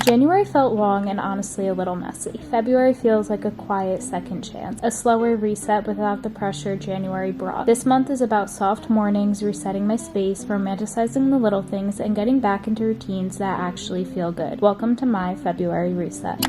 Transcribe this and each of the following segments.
January felt long and honestly a little messy. February feels like a quiet second chance, a slower reset without the pressure January brought. This month is about soft mornings, resetting my space, romanticizing the little things, and getting back into routines that actually feel good. Welcome to my February reset.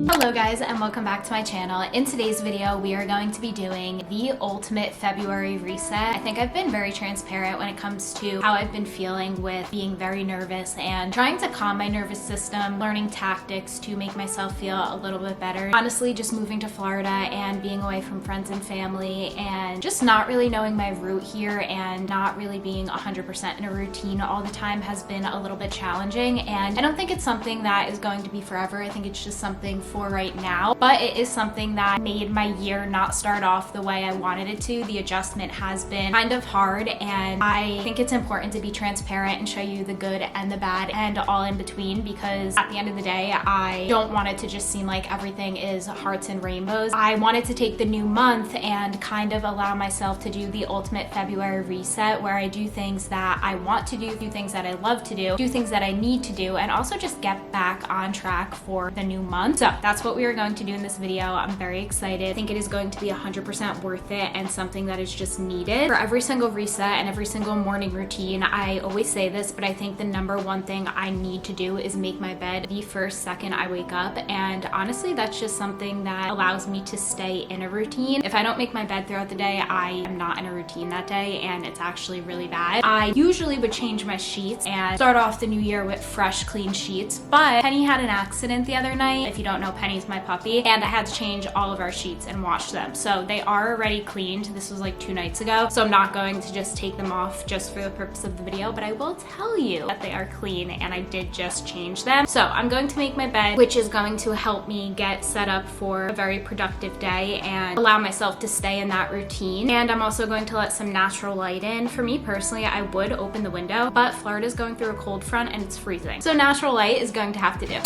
Hello guys, and welcome back to my channel. In today's video, we are going to be doing the ultimate February reset. I think I've been very transparent when it comes to how I've been feeling with being very nervous and trying to calm my nervous system, learning tactics to make myself feel a little bit better. Honestly, just moving to Florida and being away from friends and family and just not really knowing my route here and not really being 100% in a routine all the time has been a little bit challenging, and I don't think it's something that is going to be forever. I think it's just something for right now, but it is something that made my year not start off the way I wanted it to. The adjustment has been kind of hard, and I think it's important to be transparent and show you the good and the bad and all in between, because at the end of the day, I don't want it to just seem like everything is hearts and rainbows. I wanted to take the new month and kind of allow myself to do the ultimate February reset, where I do things that I want to do things that I love to do things that I need to do, and also just get back on track for the new month. So that's what we are going to do in this video. I'm very excited. I think it is going to be 100% worth it and something that is just needed. For every single reset and every single morning routine, I always say this, but I think the number one thing I need to do is make my bed the first second I wake up, and honestly, that's just something that allows me to stay in a routine. If I don't make my bed throughout the day, I am not in a routine that day, and it's actually really bad. I usually would change my sheets and start off the new year with fresh, clean sheets, but Penny had an accident the other night. If you don't know, Penny's my puppy, and I had to change all of our sheets and wash them. So they are already cleaned. This was like 2 nights ago, so I'm not going to just take them off just for the purpose of the video, but I will tell you that they are clean and I did just change them. So I'm going to make my bed, which is going to help me get set up for a very productive day and allow myself to stay in that routine. And I'm also going to let some natural light in. For me personally, I would open the window, but Florida's going through a cold front and it's freezing, so natural light is going to have to do.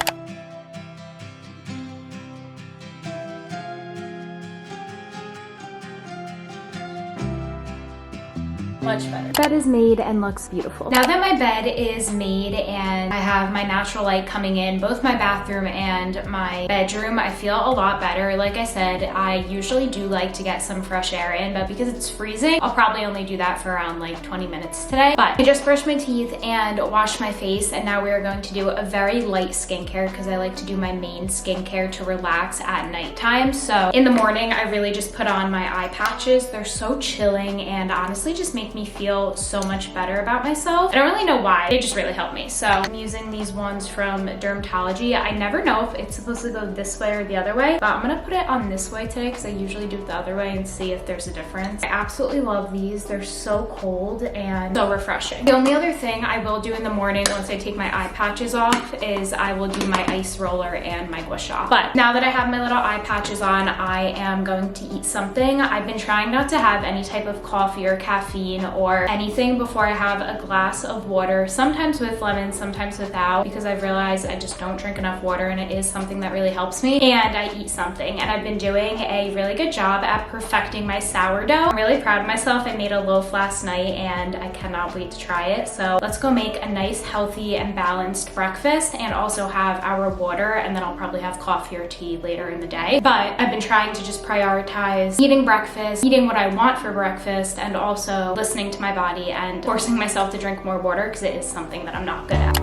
Much better. Bed is made and looks beautiful. Now that my bed is made and I have my natural light coming in both my bathroom and my bedroom, I feel a lot better. Like I said, I usually do like to get some fresh air in, but because it's freezing, I'll probably only do that for around like 20 minutes today. But I just brushed my teeth and washed my face, and now we are going to do a very light skincare because I like to do my main skincare to relax at nighttime. So in the morning, I really just put on my eye patches. They're so chilling and honestly just make me feel so much better about myself. I don't really know why, they just really help me. So I'm using these ones from Dermatology. I never know if it's supposed to go this way or the other way, but I'm gonna put it on this way today because I usually do it the other way and see if there's a difference. I absolutely love these. They're so cold and so refreshing. The only other thing I will do in the morning once I take my eye patches off is I will do my ice roller and my gua sha. But now that I have my little eye patches on, I am going to eat something. I've been trying not to have any type of coffee or caffeine or anything before I have a glass of water, sometimes with lemon, sometimes without, because I've realized I just don't drink enough water and it is something that really helps me. And I eat something, and I've been doing a really good job at perfecting my sourdough. I'm really proud of myself. I made a loaf last night and I cannot wait to try it. So let's go make a nice, healthy and balanced breakfast and also have our water, and then I'll probably have coffee or tea later in the day. But I've been trying to just prioritize eating breakfast, eating what I want for breakfast, and also listening to my body and forcing myself to drink more water because it is something that I'm not good at.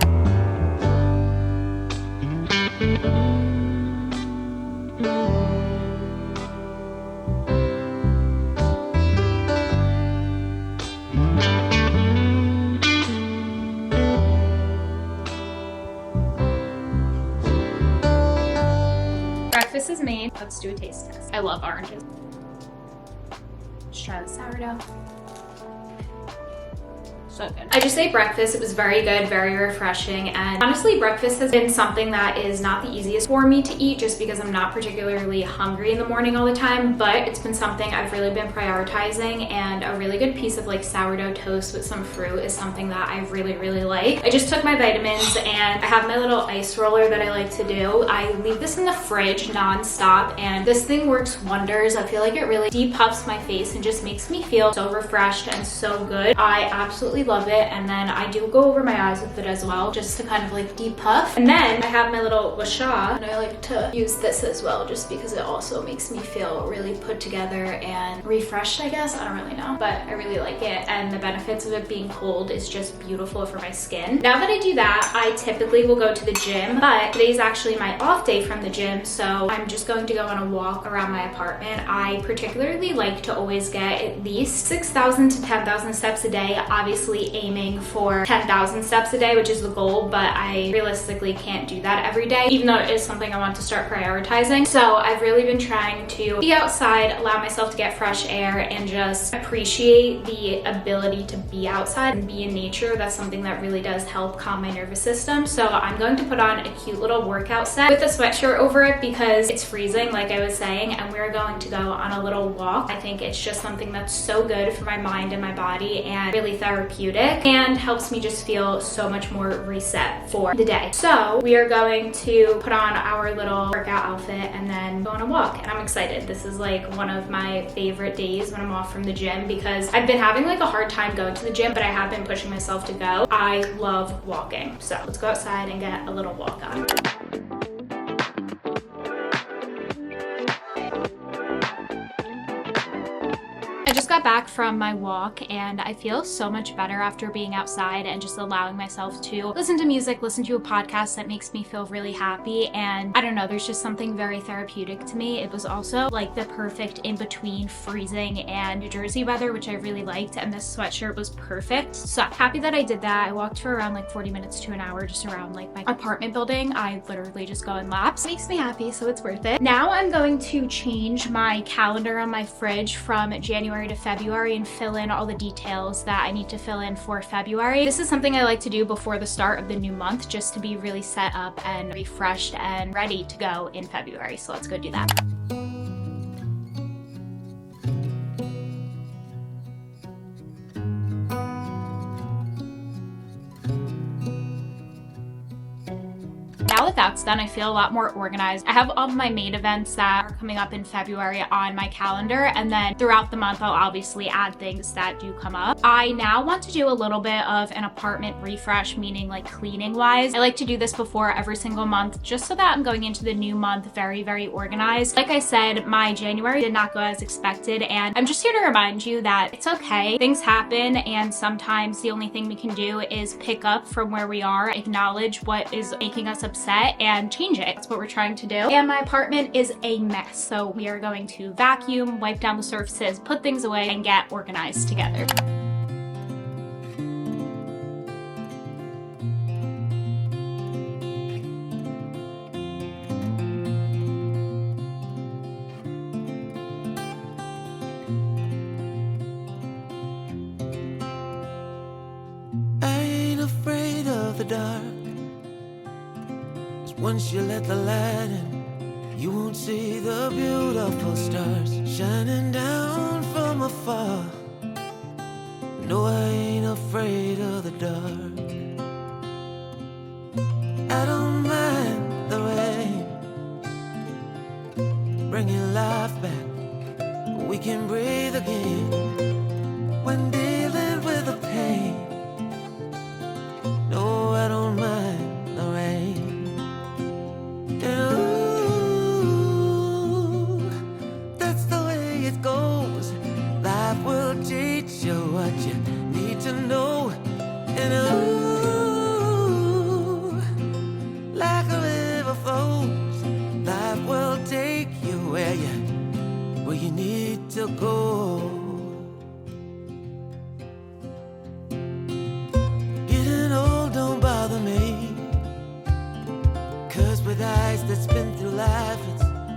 Breakfast is made. Let's do a taste test. I love oranges. Let's try the sourdough. so good. I just ate breakfast. It was very good, very refreshing, and honestly, breakfast has been something that is not the easiest for me to eat just because I'm not particularly hungry in the morning all the time, but it's been something I've really been prioritizing, and a really good piece of like sourdough toast with some fruit is something that I really, really like. I just took my vitamins and I have my little ice roller that I like to do. I leave this in the fridge non-stop, and this thing works wonders. I feel like it really depuffs my face and just makes me feel so refreshed and so good. I absolutely love it, and then I do go over my eyes with it as well just to kind of like depuff. And then I have my little washa, and I like to use this as well just because it also makes me feel really put together and refreshed, I guess. I don't really know, but I really like it, and the benefits of it being cold is just beautiful for my skin. Now that I do that, I typically will go to the gym, but today's actually my off day from the gym, so I'm just going to go on a walk around my apartment. I particularly like to always get at least 6,000 to 10,000 steps a day, obviously aiming for 10,000 steps a day, which is the goal, but I realistically can't do that every day, even though it is something I want to start prioritizing. So I've really been trying to be outside, allow myself to get fresh air, and just appreciate the ability to be outside and be in nature. That's something that really does help calm my nervous system. So I'm going to put on a cute little workout set with a sweatshirt over it because it's freezing, like I was saying, and we're going to go on a little walk. I think it's just something that's so good for my mind and my body and really therapeutic and helps me just feel so much more reset for the day. So we are going to put on our little workout outfit and then go on a walk, and I'm excited. This is like one of my favorite days when I'm off from the gym because I've been having like a hard time going to the gym, but I have been pushing myself to go. I love walking. So let's go outside and get a little walk on. I just got back from my walk and I feel so much better after being outside and just allowing myself to listen to music, listen to a podcast that makes me feel really happy. And I don't know, there's just something very therapeutic to me. It was also like the perfect in between freezing and New Jersey weather, which I really liked, and this sweatshirt was perfect. So happy that I did that. I walked for around like 40 minutes to an hour just around like my apartment building. I literally just go in laps. It makes me happy, so it's worth it. Now I'm going to change my calendar on my fridge from January to February and fill in all the details that I need to fill in for February. This is something I like to do before the start of the new month just to be really set up and refreshed and ready to go in February. So let's go do that. Now that that's done, I feel a lot more organized. I have all of my main events that are coming up in February on my calendar, and then throughout the month, I'll obviously add things that do come up. I now want to do a little bit of an apartment refresh, meaning like cleaning wise. I like to do this before every single month, just so that I'm going into the new month very, very organized. Like I said, my January did not go as expected, and I'm just here to remind you that it's okay. Things happen, and sometimes the only thing we can do is pick up from where we are, acknowledge what is making us upset, and change it. That's what we're trying to do. And my apartment is a mess, so we are going to vacuum, wipe down the surfaces, put things away, and get organized together. I ain't afraid of the dark. Once you let the light in, you won't see the beautiful stars shining down from afar. No, I ain't afraid of the dark. I don't mind the rain, bringing life back. We can breathe again when dealing with the pain. No, I don't mind the rain. That's the way it goes. Life will teach you what you need to know. And like a river flows, life will take you where you need to go. Getting old don't bother me, 'cause with eyes that's been through life,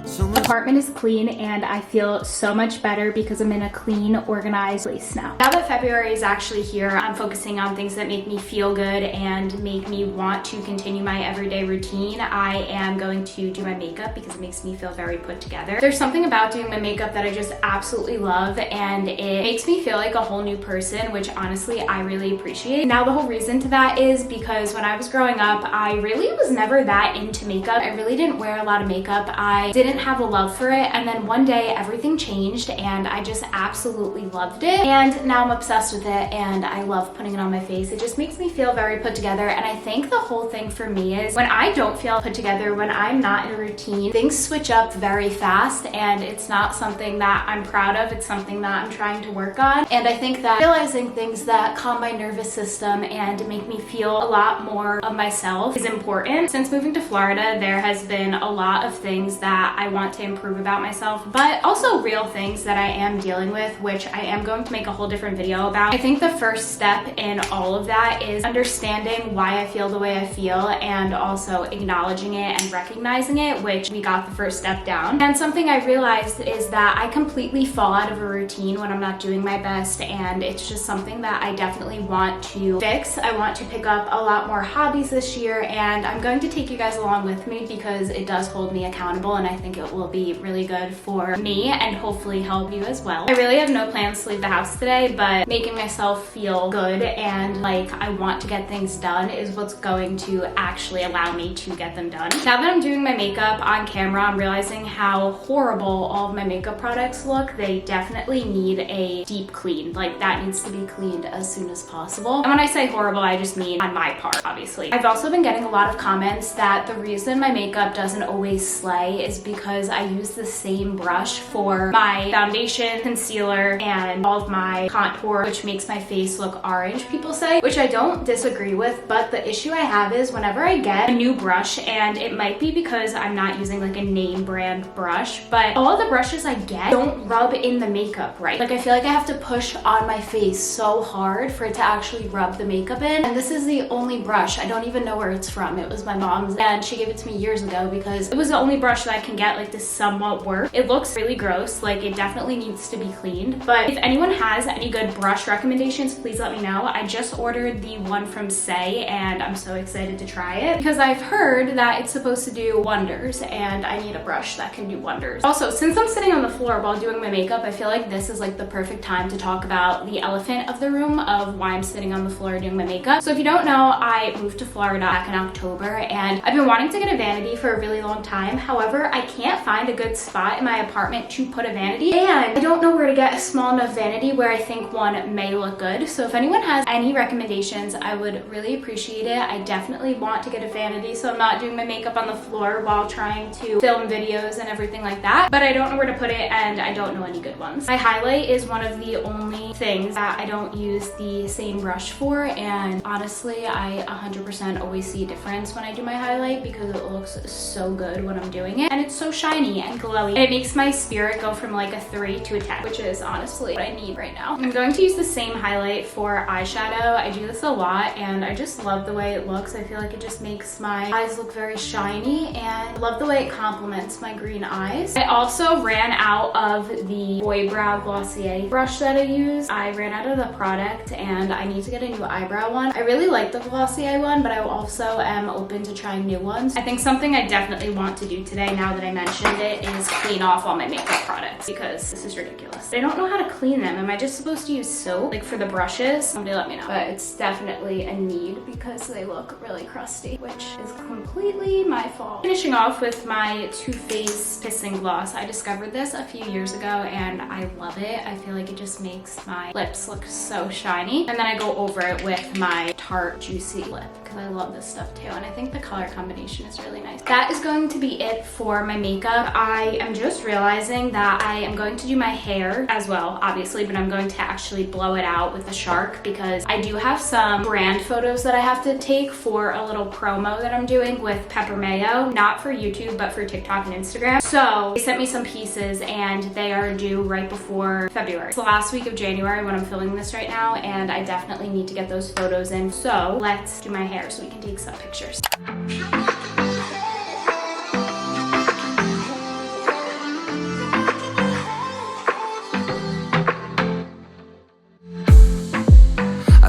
it's so much. Apartment is clean and I feel so much better because I'm in a clean, organized place now. Now that February is actually here, I'm focusing on things that make me feel good and make me want to continue my everyday routine. I am going to do my makeup because it makes me feel very put together. There's something about doing my makeup that I just absolutely love, and it makes me feel like a whole new person, which honestly I really appreciate. Now the whole reason to that is because when I was growing up, I really was never that into makeup. I really didn't wear a lot of makeup. I didn't have a love for it, and then one day everything changed and I just absolutely loved it, and now I'm obsessed with it and I love putting it on my face. It just makes me feel very put together, and I think the whole thing for me is when I don't feel put together, when I'm not in a routine, things switch up very fast, and it's not something that I'm proud of. It's something that I'm trying to work on, and I think that realizing things that calm my nervous system and make me feel a lot more of myself is important. Since moving to Florida, there has been a lot of things that I want to improve about myself, but also real things that I am dealing with, which I am going to make a whole different video about. I think the first step in all of that is understanding why I feel the way I feel and also acknowledging it and recognizing it, which we got the first step down. And something I realized is that I completely fall out of a routine when I'm not doing my best, and it's just something that I definitely want to fix. I want to pick up a lot more hobbies this year, and I'm going to take you guys along with me because it does hold me accountable, and I think it will be really good for me and hopefully help you as well. I really have no plans to leave the house today, but making myself feel good and like I want to get things done is what's going to actually allow me to get them done. Now that I'm doing my makeup on camera, I'm realizing how horrible all of my makeup products look. They definitely need a deep clean. Like, that needs to be cleaned as soon as possible. And when I say horrible, I just mean on my part, obviously. I've also been getting a lot of comments that the reason my makeup doesn't always slay is because I use the same brush for my foundation, concealer, and all of my contour, which makes my face look orange, people say, which I don't disagree with, but the issue I have is whenever I get a new brush, and it might be because I'm not using like a name brand brush, but all of the brushes I get don't rub in the makeup right. Like, I feel like I have to push on my face so hard for it to actually rub the makeup in, and this is the only brush. I don't even know where it's from. It was my mom's, and she gave it to me years ago because it was the only brush that I can get like to somewhat work. It looks really gross, like it definitely needs to be cleaned, but if anyone has any good brush recommendations, please let me know. I just ordered the one from Say, and I'm so excited to try it because I've heard that it's supposed to do wonders, and I need a brush that can do wonders. Also, since I'm sitting on the floor while doing my makeup, I feel like this is like the perfect time to talk about the elephant of the room of why I'm sitting on the floor doing my makeup. So if you don't know, I moved to Florida back in October, and I've been wanting to get a vanity for a really long time. However, I can't find a good spot in my apartment to put a vanity, and I don't know where to get a small enough vanity where I think one may look good. So if anyone has any recommendations, I would really appreciate it. I definitely want to get a vanity so I'm not doing my makeup on the floor while trying to film videos and everything like that, but I don't know where to put it and I don't know any good ones. My highlight is one of the only things that I don't use the same brush for, and honestly I 100% always see a difference when I do my highlight because it looks so good when I'm doing it, and it's so shiny and glowy, and it makes my spirit go from like a 3 to a 10, which is honestly what I need right now. I'm going to use the same highlight for eyeshadow. I do this a lot and I just love the way it looks. I feel like it just makes my eyes look very shiny, and I love the way it complements my green eyes. I also ran out of the Boy Brow Glossier brush that I use. I ran out of the product and I need to get a new eyebrow one. I really like the Glossier one, but I also am open to trying new ones. I think something I definitely want to do today, now that I mentioned it, is clean off all my makeup products because this is ridiculous. I don't know how to clean them. Am I just supposed to use soap like for the brushes? Somebody let me know. But it's definitely a need because they look really crusty, which is completely my fault. Finishing off with my Too Faced Pissing Gloss. I discovered this a few years ago and I love it. I feel like it just makes my lips look so shiny. And then I go over it with my Tarte Juicy Lip because I love this stuff too, and I think the color combination is really nice. That is going to be it for my makeup. I am just realizing that I am going to do my hair as well, obviously, but I'm going to actually blow it out with a shark because I do have some brand photos that I have to take for a little promo that I'm doing with Pepper Mayo, not for YouTube, but for TikTok and Instagram. So they sent me some pieces and they are due right before February. It's the last week of January when I'm filming this right now, and I definitely need to get those photos in. So let's do my hair so we can take some pictures.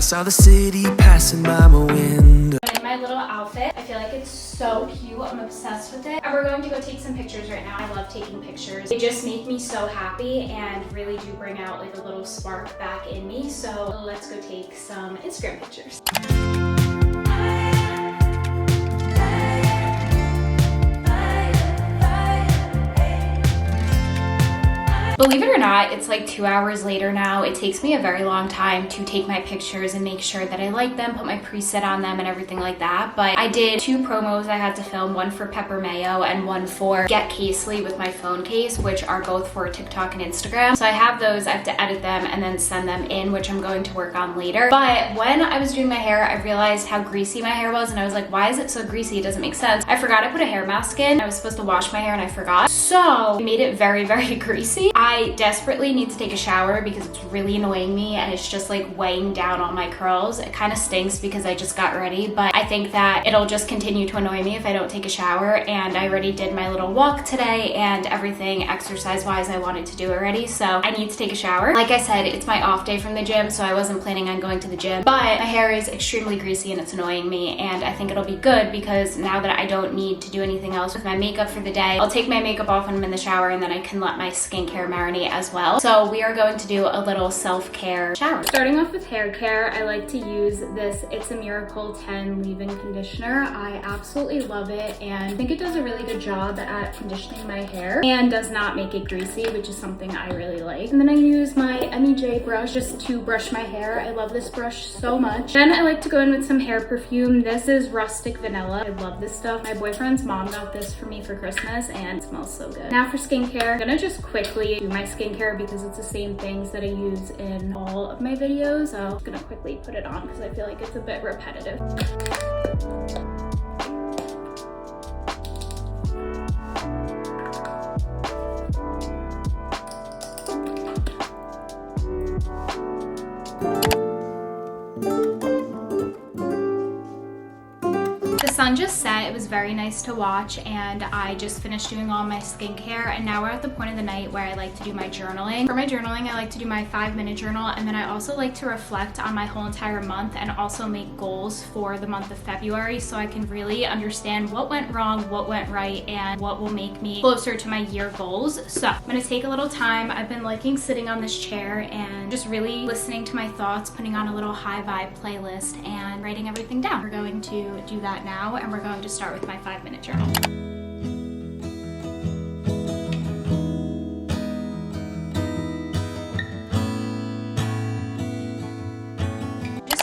saw the city passing by my window. In my little outfit, I feel like it's so cute. I'm obsessed with it. And we're going to go take some pictures right now. I love taking pictures. They just make me so happy and really do bring out like a little spark back in me. So let's go take some Instagram pictures. Believe it or not, it's like 2 hours later now. It takes me a very long time to take my pictures and make sure that I like them, put my preset on them and everything like that. But I did 2 promos I had to film, one for Pepper Mayo and one for Get Casely with my phone case, which are both for TikTok and Instagram. So I have those, I have to edit them and then send them in, which I'm going to work on later. But when I was doing my hair, I realized how greasy my hair was and I was like, why is it so greasy? It doesn't make sense. I forgot I put a hair mask in. I was supposed to wash my hair and I forgot. So I made it very, very greasy. I desperately need to take a shower because it's really annoying me and it's just like weighing down on my curls. It kind of stinks because I just got ready, but I think that it'll just continue to annoy me if I don't take a shower. And I already did my little walk today and everything exercise wise I wanted to do already, so I need to take a shower. Like I said, it's my off day from the gym, so I wasn't planning on going to the gym, but my hair is extremely greasy and it's annoying me, and I think it'll be good because now that I don't need to do anything else with my makeup for the day, I'll take my makeup off when I'm in the shower and then I can let my skincare marinate as well. So we are going to do a little self-care shower. Starting off with hair care, I like to use this It's a Miracle 10 leave-in conditioner. I absolutely love it and I think it does a really good job at conditioning my hair and does not make it greasy, which is something I really like. And then I use my MEJ brush just to brush my hair. I love this brush so much. Then I like to go in with some hair perfume. This is Rustic Vanilla. I love this stuff. My boyfriend's mom got this for me for Christmas and it smells so good. Now for skincare, I'm gonna just quickly do my skincare because it's the same things that I use in all of my videos. So I'm just gonna quickly put it on because I feel like it's a bit repetitive. The sun just set. It was very nice to watch and I just finished doing all my skincare, and now we're at the point of the night where I like to do my journaling. For my journaling, I like to do my 5-minute journal, and then I also like to reflect on my whole entire month and also make goals for the month of February so I can really understand what went wrong, what went right, and what will make me closer to my year goals. So I'm gonna take a little time. I've been liking sitting on this chair and just really listening to my thoughts, putting on a little high vibe playlist and writing everything down. We're going to do that now and we're going to start with my 5-minute journal.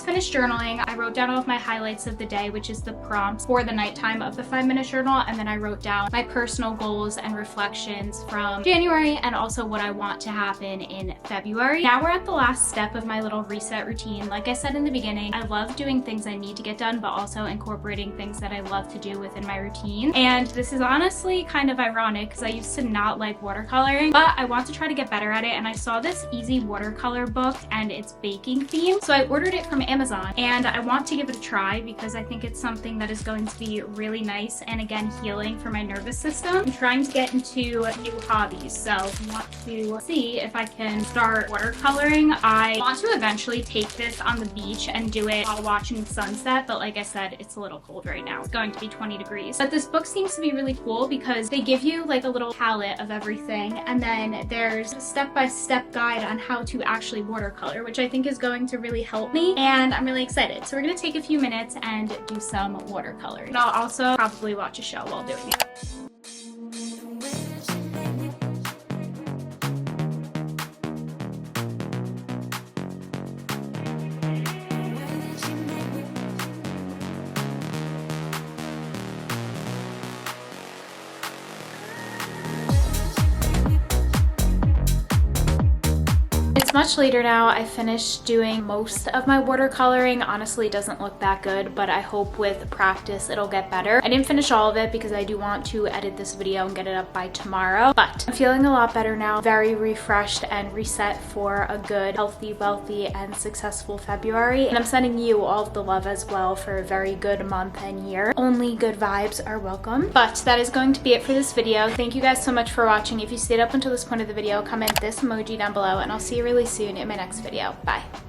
Finished journaling. I wrote down all of my highlights of the day, which is the prompts for the nighttime of the 5-minute journal, and then I wrote down my personal goals and reflections from January and also what I want to happen in February. Now we're at the last step of my little reset routine. Like I said in the beginning, I love doing things I need to get done, but also incorporating things that I love to do within my routine. And this is honestly kind of ironic because I used to not like watercoloring, but I want to try to get better at it, and I saw this easy watercolor book and it's baking themed, so I ordered it from Amazon and I want to give it a try because I think it's something that is going to be really nice and again healing for my nervous system. I'm trying to get into new hobbies, so I want to see if I can start watercoloring. I want to eventually take this on the beach and do it while watching the sunset, but like I said, it's a little cold right now. It's going to be 20 degrees. But this book seems to be really cool because they give you like a little palette of everything, and then there's a step-by-step guide on how to actually watercolor, which I think is going to really help me, and I'm really excited. So we're gonna take a few minutes and do some watercolor. And I'll also probably watch a show while doing it. Much later now. I finished doing most of my watercoloring. Honestly, it doesn't look that good, but I hope with practice it'll get better. I didn't finish all of it because I do want to edit this video and get it up by tomorrow, but I'm feeling a lot better now, very refreshed and reset for a good, healthy, wealthy, and successful February. And I'm sending you all of the love as well for a very good month and year. Only good vibes are welcome. But that is going to be it for this video. Thank you guys so much for watching. If you stayed up until this point of the video, comment this emoji down below, and I'll see you really soon in my next video. Bye.